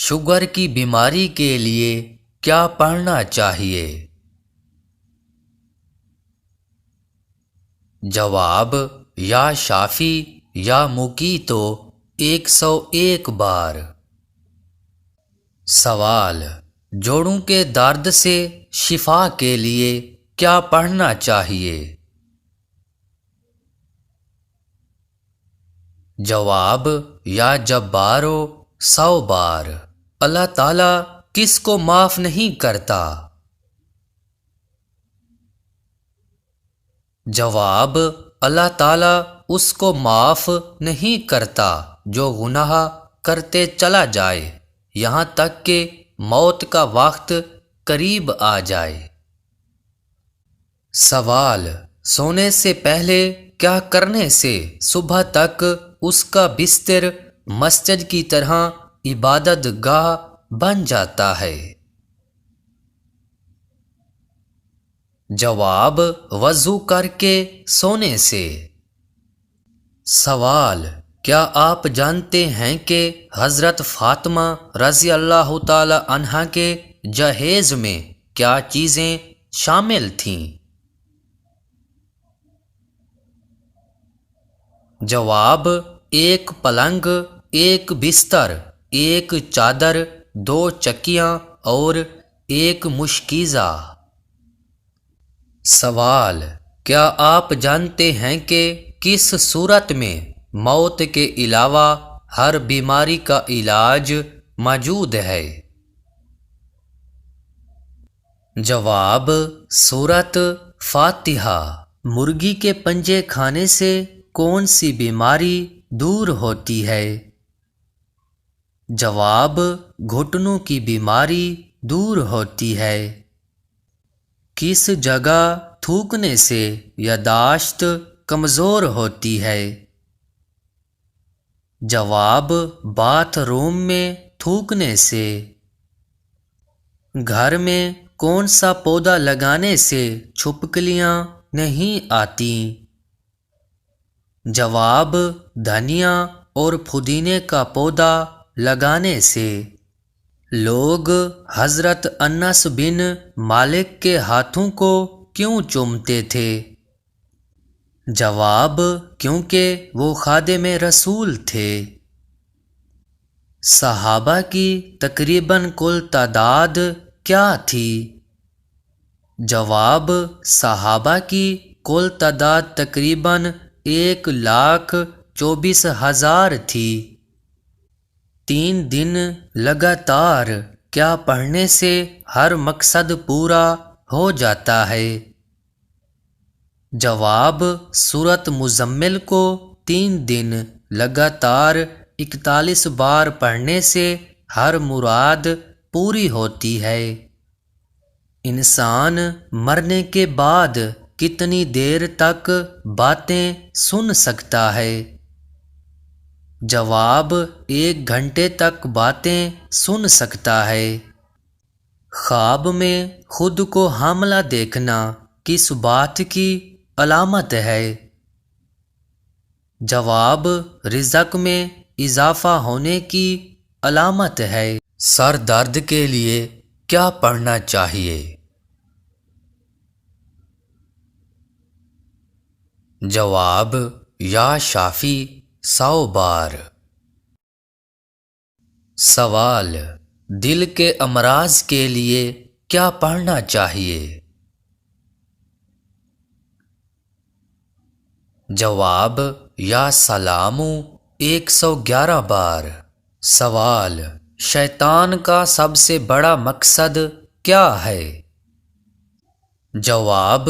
Sugar کی بیماری کے لیے کیا پڑھنا چاہیے؟ جواب: یا شافی یا مقیتو 101 بار۔ سوال: جوڑوں کے درد سے شفا کے لیے کیا پڑھنا چاہیے؟ جواب: یا جبارو 100 بار۔ اللہ تعالیٰ کس کو معاف نہیں کرتا؟ جواب: اللہ تعالیٰ اس کو معاف نہیں کرتا جو گناہ کرتے چلا جائے یہاں تک کہ موت کا وقت قریب آ جائے۔ سوال: سونے سے پہلے کیا کرنے سے صبح تک اس کا بستر مسجد کی طرح عبادت گاہ بن جاتا ہے؟ جواب: وضو کر کے سونے سے۔ سوال: کیا آپ جانتے ہیں کہ حضرت فاطمہ رضی اللہ تعالی عنہا کے جہیز میں کیا چیزیں شامل تھیں؟ جواب: ایک پلنگ، ایک بستر، ایک چادر، 2 چکیاں اور ایک مشکیزہ۔ سوال: کیا آپ جانتے ہیں کہ کس صورت میں موت کے علاوہ ہر بیماری کا علاج موجود ہے؟ جواب: سورۃ فاتحہ۔ مرغی کے پنجے کھانے سے کون سی بیماری دور ہوتی ہے؟ جواب: گھٹنوں کی بیماری دور ہوتی ہے۔ کس جگہ تھوکنے سے یادداشت کمزور ہوتی ہے؟ جواب: باتھ روم میں تھوکنے سے۔ گھر میں کون سا پودا لگانے سے چھپکلیاں نہیں آتی؟ جواب: دھنیا اور پودینے کا پودا لگانے سے۔ لوگ حضرت انس بن مالک کے ہاتھوں کو کیوں چومتے تھے؟ جواب: کیونکہ وہ خادم رسول تھے۔ صحابہ کی تقریباً کل تعداد کیا تھی؟ جواب: صحابہ کی کل تعداد تقریباً 1,24,000 تھی۔ 3 دن لگاتار کیا پڑھنے سے ہر مقصد پورا ہو جاتا ہے؟ جواب: سورۃ مزمل کو 3 دن لگاتار 41 بار پڑھنے سے ہر مراد پوری ہوتی ہے۔ انسان مرنے کے بعد کتنی دیر تک باتیں سن سکتا ہے؟ جواب: 1 گھنٹے تک باتیں سن سکتا ہے۔ خواب میں خود کو حاملہ دیکھنا کس بات کی علامت ہے؟ جواب: رزق میں اضافہ ہونے کی علامت ہے۔ سر درد کے لیے کیا پڑھنا چاہیے؟ جواب: یا شافی 100 بار۔ سوال: دل کے امراض کے لیے کیا پڑھنا چاہیے؟ جواب: یا سلامو 111 بار۔ سوال: شیطان کا سب سے بڑا مقصد کیا ہے؟ جواب: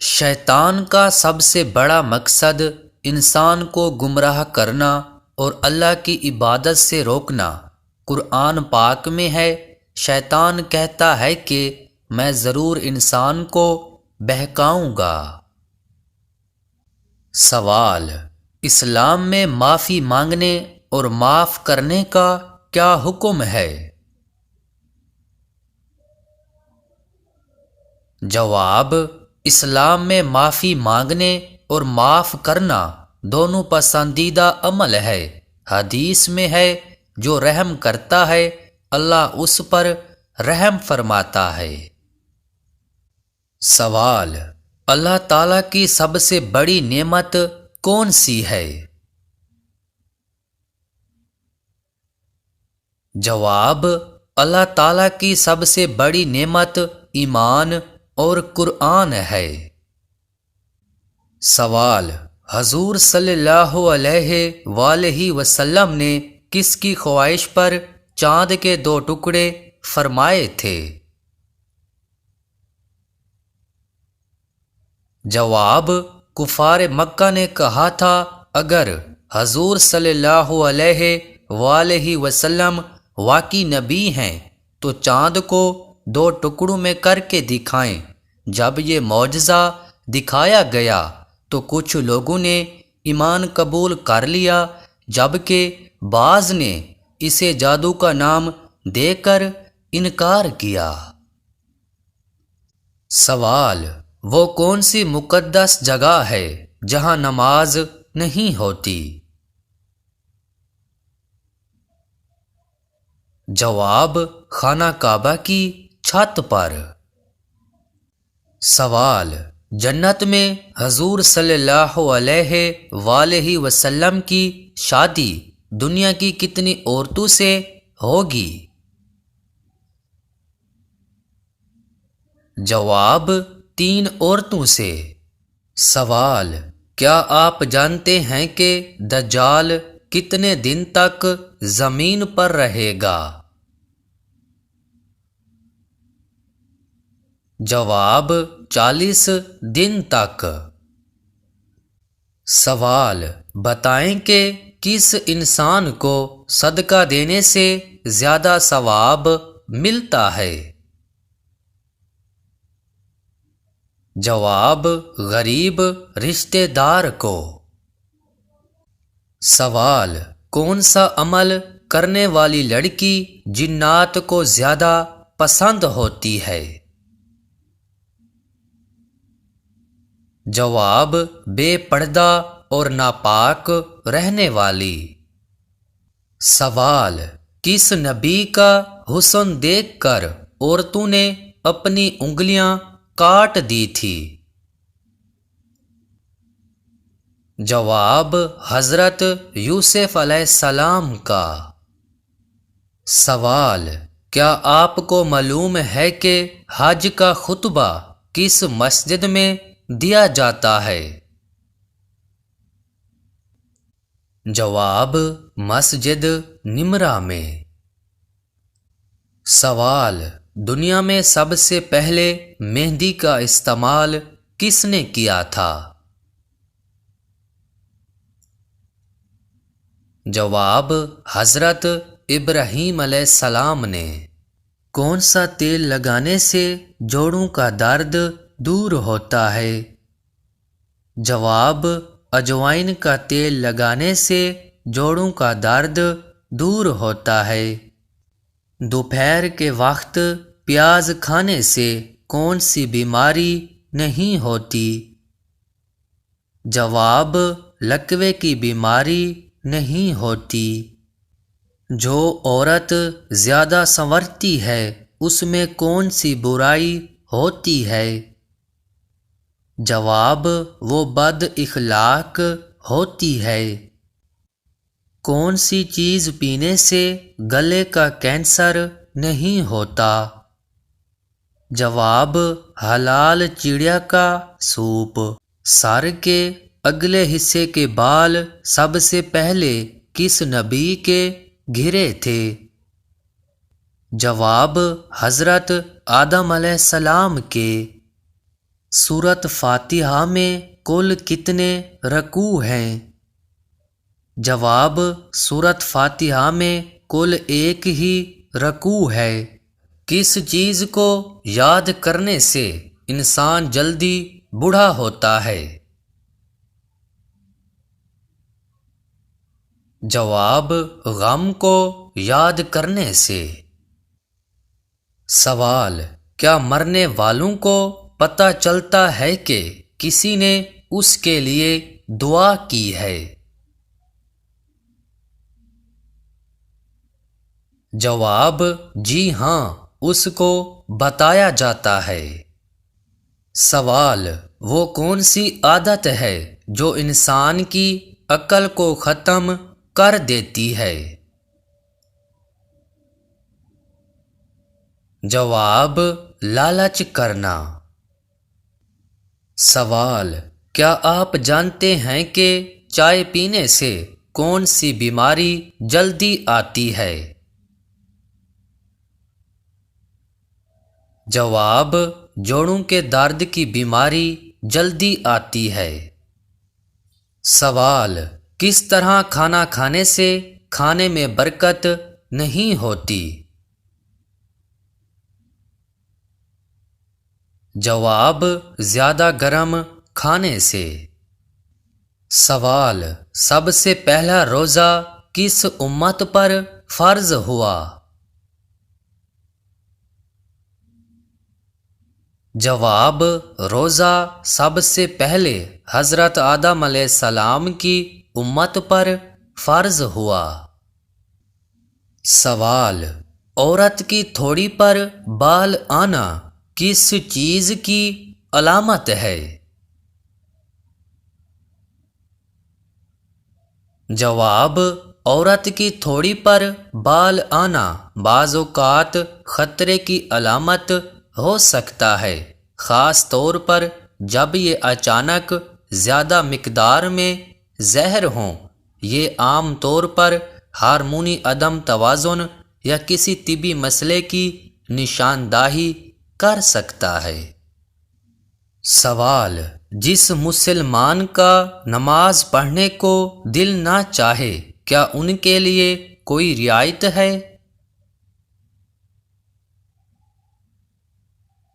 شیطان کا سب سے بڑا مقصد انسان کو گمراہ کرنا اور اللہ کی عبادت سے روکنا۔ قرآن پاک میں ہے، شیطان کہتا ہے کہ میں ضرور انسان کو بہکاؤں گا۔ سوال: اسلام میں معافی مانگنے اور معاف کرنے کا کیا حکم ہے؟ جواب: اسلام میں معافی مانگنے اور معاف کرنا دونوں پسندیدہ عمل ہے۔ حدیث میں ہے، جو رحم کرتا ہے اللہ اس پر رحم فرماتا ہے۔ سوال: اللہ تعالیٰ کی سب سے بڑی نعمت کون سی ہے؟ جواب: اللہ تعالیٰ کی سب سے بڑی نعمت ایمان اور قرآن ہے۔ سوال: حضور صلی اللہ علیہ وآلہ وسلم نے کس کی خواہش پر چاند کے 2 ٹکڑے فرمائے تھے؟ جواب: کفار مکہ نے کہا تھا اگر حضور صلی اللہ علیہ وآلہ وسلم واقعی نبی ہیں تو چاند کو 2 ٹکڑوں میں کر کے دکھائیں۔ جب یہ معجزہ دکھایا گیا تو کچھ لوگوں نے ایمان قبول کر لیا، جبکہ بعض نے اسے جادو کا نام دے کر انکار کیا۔ سوال: وہ کون سی مقدس جگہ ہے جہاں نماز نہیں ہوتی؟ جواب: خانہ کعبہ کی چھت پر۔ سوال: جنت میں حضور صلی اللہ علیہ وآلہ وسلم کی شادی دنیا کی کتنی عورتوں سے ہوگی؟ جواب: 3 عورتوں سے۔ سوال: کیا آپ جانتے ہیں کہ دجال کتنے دن تک زمین پر رہے گا؟ جواب: 40 دن تک۔ سوال: بتائیں کہ کس انسان کو صدقہ دینے سے زیادہ ثواب ملتا ہے؟ جواب: غریب رشتہ دار کو۔ سوال: کون سا عمل کرنے والی لڑکی جنات کو زیادہ پسند ہوتی ہے؟ جواب: بے پردہ اور ناپاک رہنے والی۔ سوال: کس نبی کا حسن دیکھ کر عورتوں نے اپنی انگلیاں کاٹ دی تھی؟ جواب: حضرت یوسف علیہ السلام کا۔ سوال: کیا آپ کو معلوم ہے کہ حج کا خطبہ کس مسجد میں دیا جاتا ہے؟ جواب: مسجد نمرہ میں۔ سوال: دنیا میں سب سے پہلے مہندی کا استعمال کس نے کیا تھا؟ جواب: حضرت ابراہیم علیہ السلام نے۔ کون سا تیل لگانے سے جوڑوں کا درد دور ہوتا ہے؟ جواب: اجوائن کا تیل لگانے سے جوڑوں کا درد دور ہوتا ہے۔ دوپہر کے وقت پیاز کھانے سے کون سی بیماری نہیں ہوتی؟ جواب: لکوے کی بیماری نہیں ہوتی۔ جو عورت زیادہ سنورتی ہے اس میں کون سی برائی ہوتی ہے؟ جواب: وہ بد اخلاق ہوتی ہے۔ کون سی چیز پینے سے گلے کا کینسر نہیں ہوتا؟ جواب: حلال چڑیا کا سوپ۔ سر کے اگلے حصے کے بال سب سے پہلے کس نبی کے گھرے تھے؟ جواب: حضرت آدم علیہ السلام کے۔ سورۃ فاتحہ میں کل کتنے رکوع ہیں؟ جواب: سورۃ فاتحہ میں کل ایک ہی رکوع ہے۔ کس چیز کو یاد کرنے سے انسان جلدی بوڑھا ہوتا ہے؟ جواب: غم کو یاد کرنے سے۔ سوال: کیا مرنے والوں کو پتہ چلتا ہے کہ کسی نے اس کے لیے دعا کی ہے؟ جواب: جی ہاں، اس کو بتایا جاتا ہے۔ سوال: وہ کون سی عادت ہے جو انسان کی عقل کو ختم کر دیتی ہے؟ جواب: لالچ کرنا۔ سوال: کیا آپ جانتے ہیں کہ چائے پینے سے کون سی بیماری جلدی آتی ہے؟ جواب: جوڑوں کے درد کی بیماری جلدی آتی ہے۔ سوال: کس طرح کھانا کھانے سے کھانے میں برکت نہیں ہوتی؟ جواب: زیادہ گرم کھانے سے۔ سوال: سب سے پہلا روزہ کس امت پر فرض ہوا؟ جواب: روزہ سب سے پہلے حضرت آدم علیہ السلام کی امت پر فرض ہوا۔ سوال: عورت کی تھوڑی پر بال آنا کس چیز کی علامت ہے؟ جواب: عورت کی تھوڑی پر بال آنا بعض اوقات خطرے کی علامت ہو سکتا ہے، خاص طور پر جب یہ اچانک زیادہ مقدار میں زہر ہوں۔ یہ عام طور پر ہارمونی عدم توازن یا کسی طبی مسئلے کی نشاندہی کر سکتا ہے۔ سوال: جس مسلمان کا نماز پڑھنے کو دل نہ چاہے، کیا ان کے لیے کوئی رعایت ہے؟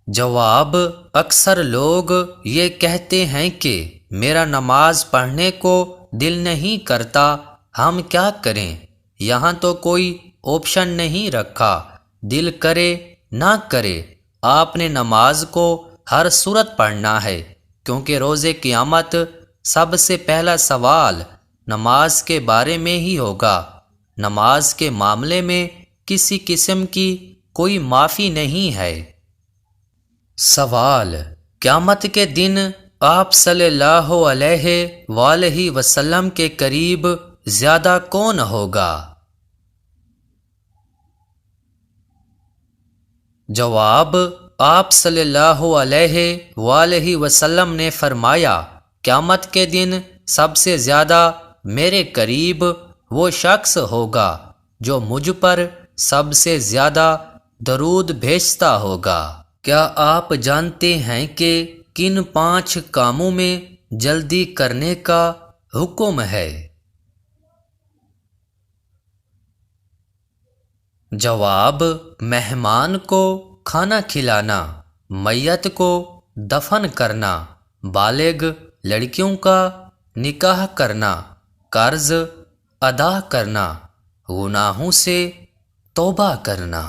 جواب: اکثر لوگ یہ کہتے ہیں کہ میرا نماز پڑھنے کو دل نہیں کرتا، ہم کیا کریں؟ یہاں تو کوئی آپشن نہیں رکھا، دل کرے نہ کرے، آپ نے نماز کو ہر صورت پڑھنا ہے، کیونکہ روز قیامت سب سے پہلا سوال نماز کے بارے میں ہی ہوگا۔ نماز کے معاملے میں کسی قسم کی کوئی معافی نہیں ہے۔ سوال: قیامت کے دن آپ صلی اللہ علیہ وآلہ وسلم کے قریب زیادہ کون ہوگا؟ جواب: آپ صلی اللہ علیہ وآلہ وسلم نے فرمایا، قیامت کے دن سب سے زیادہ میرے قریب وہ شخص ہوگا جو مجھ پر سب سے زیادہ درود بھیجتا ہوگا۔ کیا آپ جانتے ہیں کہ کن 5 کاموں میں جلدی کرنے کا حکم ہے؟ جواب: مہمان کو کھانا کھلانا، میت کو دفن کرنا، بالغ لڑکیوں کا نکاح کرنا، قرض ادا کرنا، گناہوں سے توبہ کرنا۔